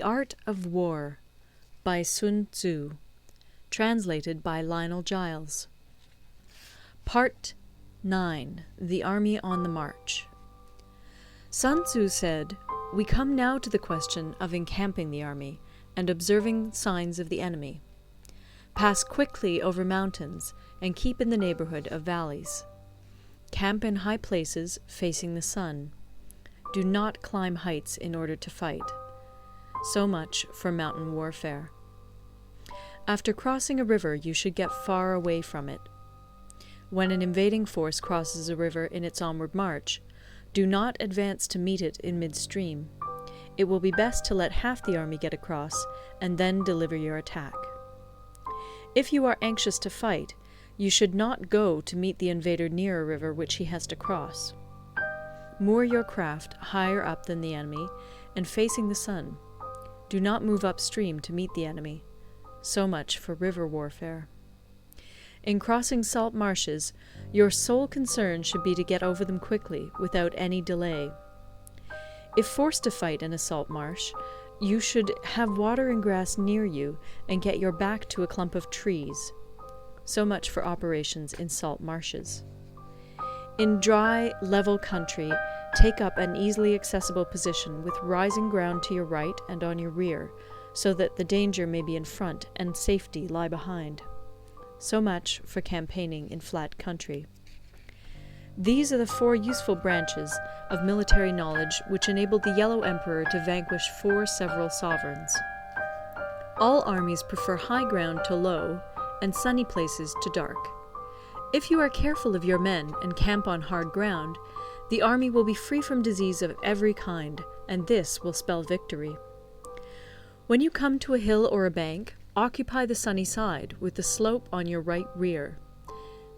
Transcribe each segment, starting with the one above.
Art of War by Sun Tzu, translated by Lionel Giles. Part 9. The Army on the March. Sun Tzu said, "We come now to the question of encamping the army, and observing signs of the enemy. Pass quickly over mountains, and keep in the neighborhood of valleys. Camp in high places, facing the sun. Do not climb heights in order to fight." So much for mountain warfare. After crossing a river, you should get far away from it. When an invading force crosses a river in its onward march, do not advance to meet it in midstream. It will be best to let half the army get across, and then deliver your attack. If you are anxious to fight, you should not go to meet the invader near a river which he has to cross. Moor your craft higher up than the enemy, and facing the sun. Do not move upstream to meet the enemy. So much for river warfare. In crossing salt marshes, your sole concern should be to get over them quickly, without any delay. If forced to fight in a salt marsh, you should have water and grass near you, and get your back to a clump of trees. So much for operations in salt marshes. In dry, level country, take up an easily accessible position with rising ground to your right and on your rear, so that the danger may be in front and safety lie behind. So much for campaigning in flat country. These are the 4 useful branches of military knowledge which enabled the Yellow Emperor to vanquish 4 several sovereigns. All armies prefer high ground to low, and sunny places to dark. If you are careful of your men and camp on hard ground, the army will be free from disease of every kind, and this will spell victory. When you come to a hill or a bank, occupy the sunny side, with the slope on your right rear.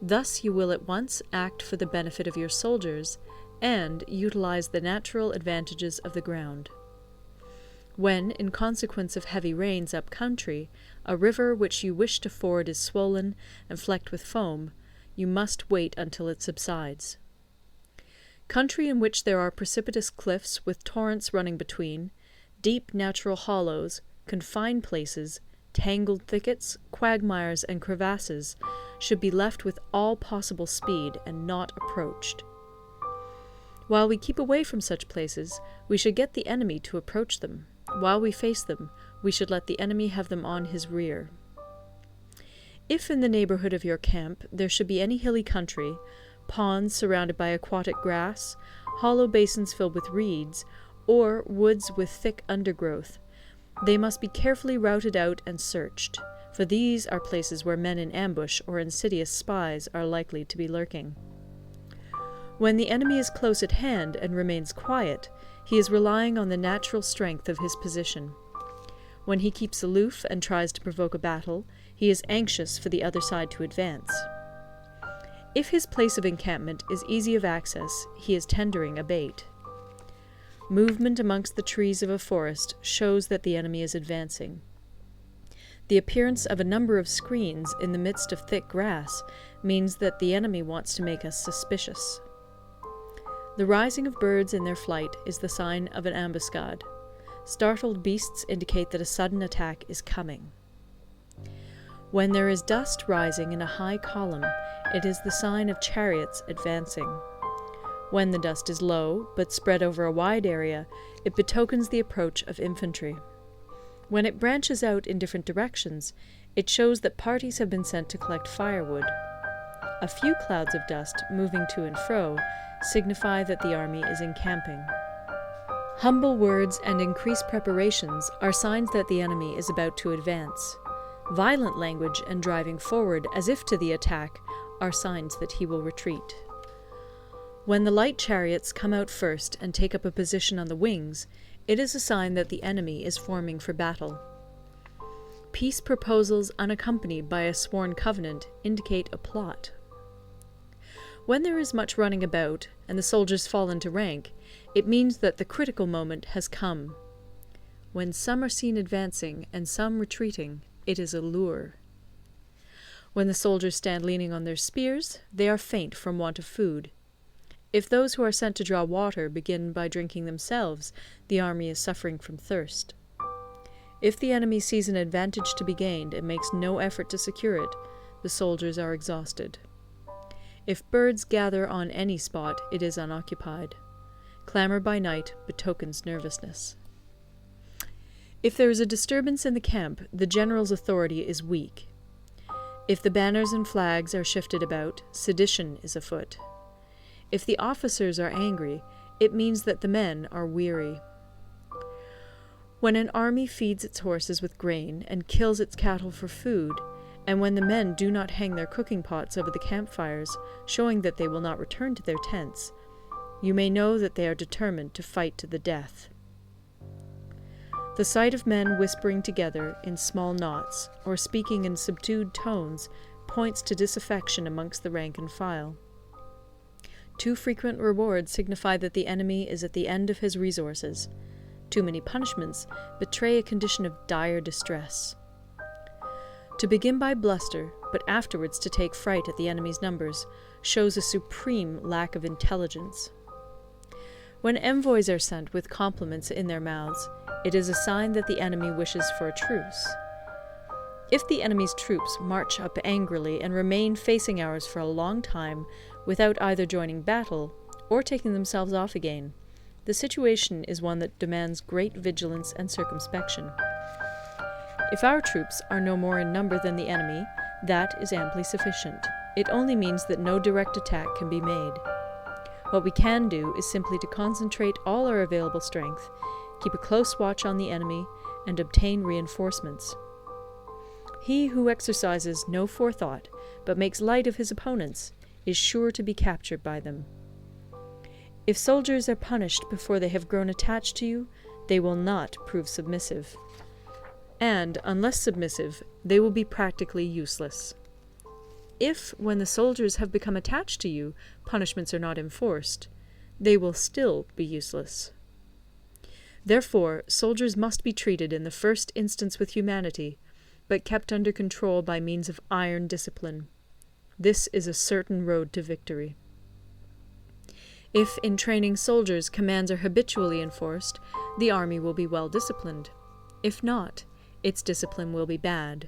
Thus you will at once act for the benefit of your soldiers, and utilize the natural advantages of the ground. When, in consequence of heavy rains up country, a river which you wish to ford is swollen and flecked with foam, you must wait until it subsides. Country in which there are precipitous cliffs with torrents running between, deep natural hollows, confined places, tangled thickets, quagmires, and crevasses should be left with all possible speed and not approached. While we keep away from such places, we should get the enemy to approach them. While we face them, we should let the enemy have them on his rear. If in the neighborhood of your camp there should be any hilly country, ponds surrounded by aquatic grass, hollow basins filled with reeds, or woods with thick undergrowth, they must be carefully routed out and searched, for these are places where men in ambush or insidious spies are likely to be lurking. When the enemy is close at hand and remains quiet, he is relying on the natural strength of his position. When he keeps aloof and tries to provoke a battle, he is anxious for the other side to advance. If his place of encampment is easy of access, he is tendering a bait. Movement amongst the trees of a forest shows that the enemy is advancing. The appearance of a number of screens in the midst of thick grass means that the enemy wants to make us suspicious. The rising of birds in their flight is the sign of an ambuscade. Startled beasts indicate that a sudden attack is coming. When there is dust rising in a high column, it is the sign of chariots advancing. When the dust is low, but spread over a wide area, it betokens the approach of infantry. When it branches out in different directions, it shows that parties have been sent to collect firewood. A few clouds of dust moving to and fro signify that the army is encamping. Humble words and increased preparations are signs that the enemy is about to advance. Violent language and driving forward as if to the attack are signs that he will retreat. When the light chariots come out first and take up a position on the wings, it is a sign that the enemy is forming for battle. Peace proposals unaccompanied by a sworn covenant indicate a plot. When there is much running about, and the soldiers fall into rank, it means that the critical moment has come. When some are seen advancing and some retreating, it is a lure. When the soldiers stand leaning on their spears, they are faint from want of food. If those who are sent to draw water begin by drinking themselves, the army is suffering from thirst. If the enemy sees an advantage to be gained and makes no effort to secure it, the soldiers are exhausted. If birds gather on any spot, it is unoccupied. Clamor by night betokens nervousness. If there is a disturbance in the camp, the general's authority is weak. If the banners and flags are shifted about, sedition is afoot. If the officers are angry, it means that the men are weary. When an army feeds its horses with grain and kills its cattle for food, and when the men do not hang their cooking pots over the campfires, showing that they will not return to their tents, you may know that they are determined to fight to the death. The sight of men whispering together in small knots, or speaking in subdued tones, points to disaffection amongst the rank and file. Too frequent rewards signify that the enemy is at the end of his resources. Too many punishments betray a condition of dire distress. To begin by bluster, but afterwards to take fright at the enemy's numbers, shows a supreme lack of intelligence. When envoys are sent with compliments in their mouths, it is a sign that the enemy wishes for a truce. If the enemy's troops march up angrily and remain facing ours for a long time without either joining battle or taking themselves off again, the situation is one that demands great vigilance and circumspection. If our troops are no more in number than the enemy, that is amply sufficient. It only means that no direct attack can be made. What we can do is simply to concentrate all our available strength, keep a close watch on the enemy, and obtain reinforcements. He who exercises no forethought, but makes light of his opponents, is sure to be captured by them. If soldiers are punished before they have grown attached to you, they will not prove submissive. And, unless submissive, they will be practically useless. If, when the soldiers have become attached to you, punishments are not enforced, they will still be useless. Therefore, soldiers must be treated in the first instance with humanity, but kept under control by means of iron discipline. This is a certain road to victory. If, in training soldiers, commands are habitually enforced, the army will be well disciplined. If not, its discipline will be bad.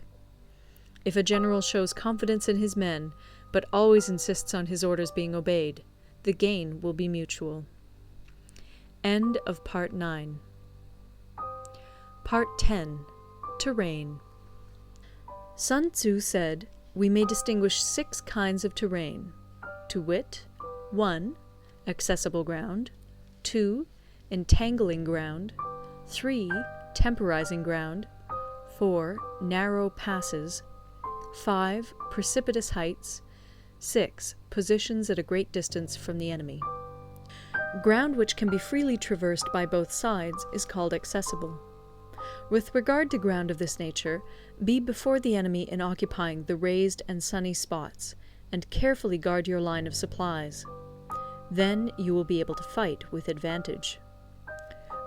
If a general shows confidence in his men, but always insists on his orders being obeyed, the gain will be mutual. End of Part 9. Part 10. Terrain. Sun Tzu said, "We may distinguish 6 kinds of terrain, to wit, 1. Accessible ground, 2. Entangling ground, 3. Temporizing ground, 4. Narrow passes, 5. Precipitous heights, 6. Positions at a great distance from the enemy." Ground which can be freely traversed by both sides is called accessible. With regard to ground of this nature, be before the enemy in occupying the raised and sunny spots, and carefully guard your line of supplies. Then you will be able to fight with advantage.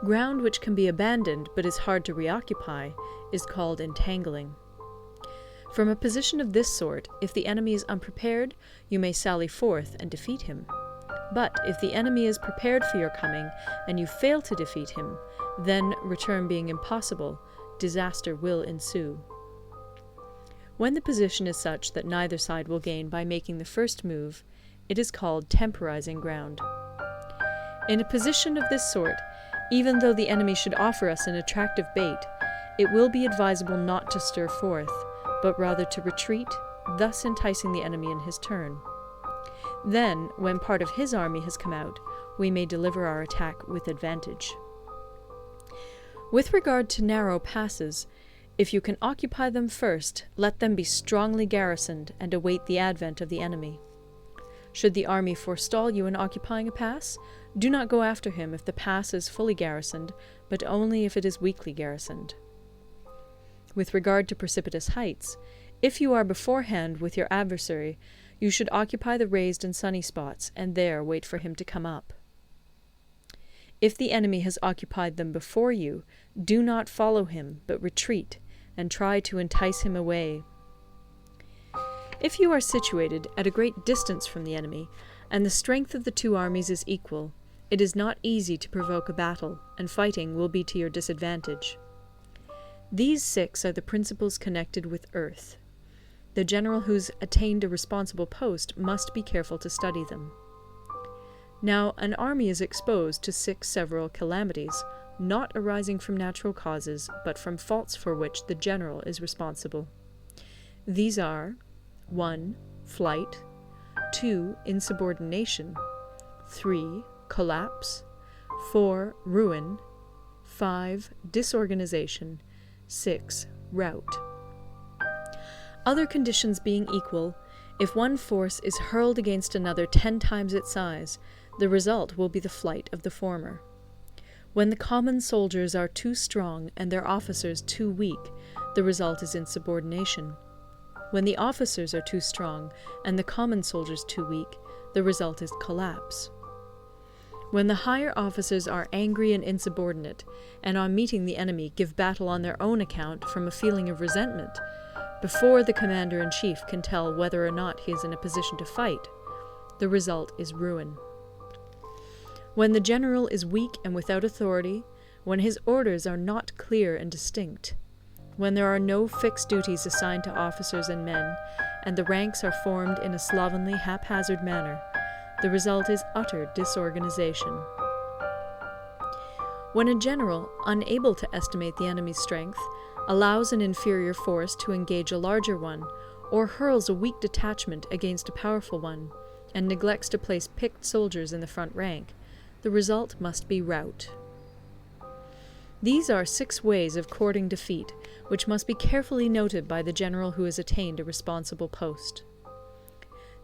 Ground which can be abandoned but is hard to reoccupy is called entangling. From a position of this sort, if the enemy is unprepared, you may sally forth and defeat him. But if the enemy is prepared for your coming, and you fail to defeat him, then, return being impossible, disaster will ensue. When the position is such that neither side will gain by making the first move, it is called temporizing ground. In a position of this sort, even though the enemy should offer us an attractive bait, it will be advisable not to stir forth, but rather to retreat, thus enticing the enemy in his turn. Then, when part of his army has come out, we may deliver our attack with advantage. With regard to narrow passes, if you can occupy them first, let them be strongly garrisoned and await the advent of the enemy. Should the army forestall you in occupying a pass, do not go after him if the pass is fully garrisoned, but only if it is weakly garrisoned. With regard to precipitous heights, if you are beforehand with your adversary, you should occupy the raised and sunny spots, and there wait for him to come up. If the enemy has occupied them before you, do not follow him, but retreat, and try to entice him away. If you are situated at a great distance from the enemy, and the strength of the two armies is equal, it is not easy to provoke a battle, and fighting will be to your disadvantage. These 6 are the principles connected with earth. The general who's attained a responsible post must be careful to study them. Now, an army is exposed to 6 several calamities, not arising from natural causes, but from faults for which the general is responsible. These are 1. Flight, 2. Insubordination, 3. Collapse, 4. Ruin, 5. Disorganization, 6. Rout. Other conditions being equal, if one force is hurled against another 10 times its size, the result will be the flight of the former. When the common soldiers are too strong and their officers too weak, the result is insubordination. When the officers are too strong and the common soldiers too weak, the result is collapse. When the higher officers are angry and insubordinate, and on meeting the enemy give battle on their own account from a feeling of resentment, before the commander-in-chief can tell whether or not he is in a position to fight, the result is ruin. When the general is weak and without authority, when his orders are not clear and distinct, when there are no fixed duties assigned to officers and men, and the ranks are formed in a slovenly, haphazard manner, the result is utter disorganization. When a general, unable to estimate the enemy's strength, allows an inferior force to engage a larger one, or hurls a weak detachment against a powerful one, and neglects to place picked soldiers in the front rank, the result must be rout. These are 6 ways of courting defeat, which must be carefully noted by the general who has attained a responsible post.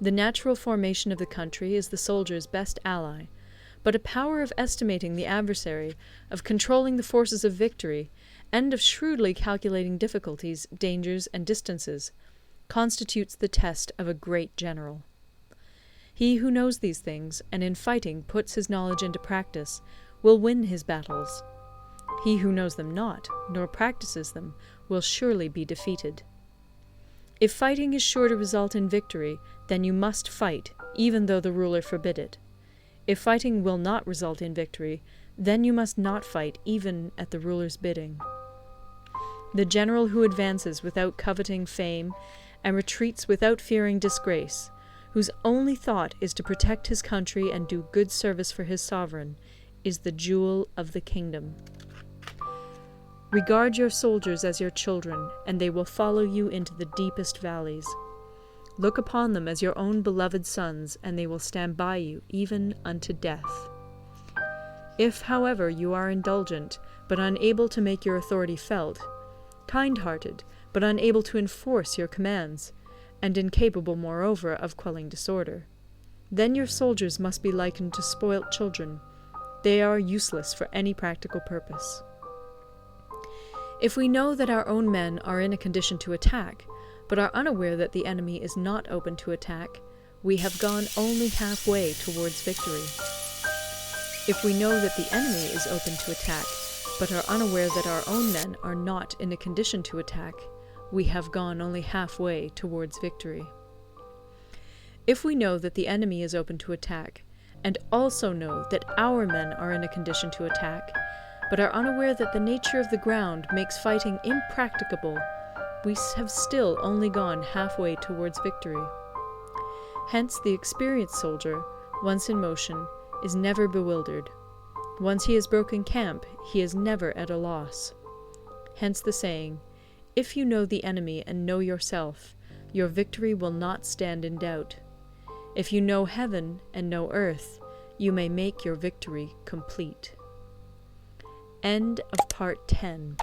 The natural formation of the country is the soldier's best ally, but a power of estimating the adversary, of controlling the forces of victory, and of shrewdly calculating difficulties, dangers, and distances, constitutes the test of a great general. He who knows these things, and in fighting puts his knowledge into practice, will win his battles. He who knows them not, nor practices them, will surely be defeated. If fighting is sure to result in victory, then you must fight, even though the ruler forbid it. If fighting will not result in victory, then you must not fight, even at the ruler's bidding. The general who advances without coveting fame, and retreats without fearing disgrace, whose only thought is to protect his country and do good service for his sovereign, is the jewel of the kingdom. Regard your soldiers as your children, and they will follow you into the deepest valleys. Look upon them as your own beloved sons, and they will stand by you even unto death. If, however, you are indulgent, but unable to make your authority felt, kind-hearted, but unable to enforce your commands, and incapable, moreover, of quelling disorder, then your soldiers must be likened to spoilt children. They are useless for any practical purpose. If we know that our own men are in a condition to attack, but are unaware that the enemy is not open to attack, we have gone only halfway towards victory. If we know that the enemy is open to attack, but are unaware that our own men are not in a condition to attack, we have gone only halfway towards victory. If we know that the enemy is open to attack, and also know that our men are in a condition to attack, but are unaware that the nature of the ground makes fighting impracticable, we have still only gone halfway towards victory. Hence the experienced soldier, once in motion, is never bewildered. Once he has broken camp, he is never at a loss. Hence the saying, "If you know the enemy and know yourself, your victory will not stand in doubt. If you know heaven and know earth, you may make your victory complete." End of Part 10.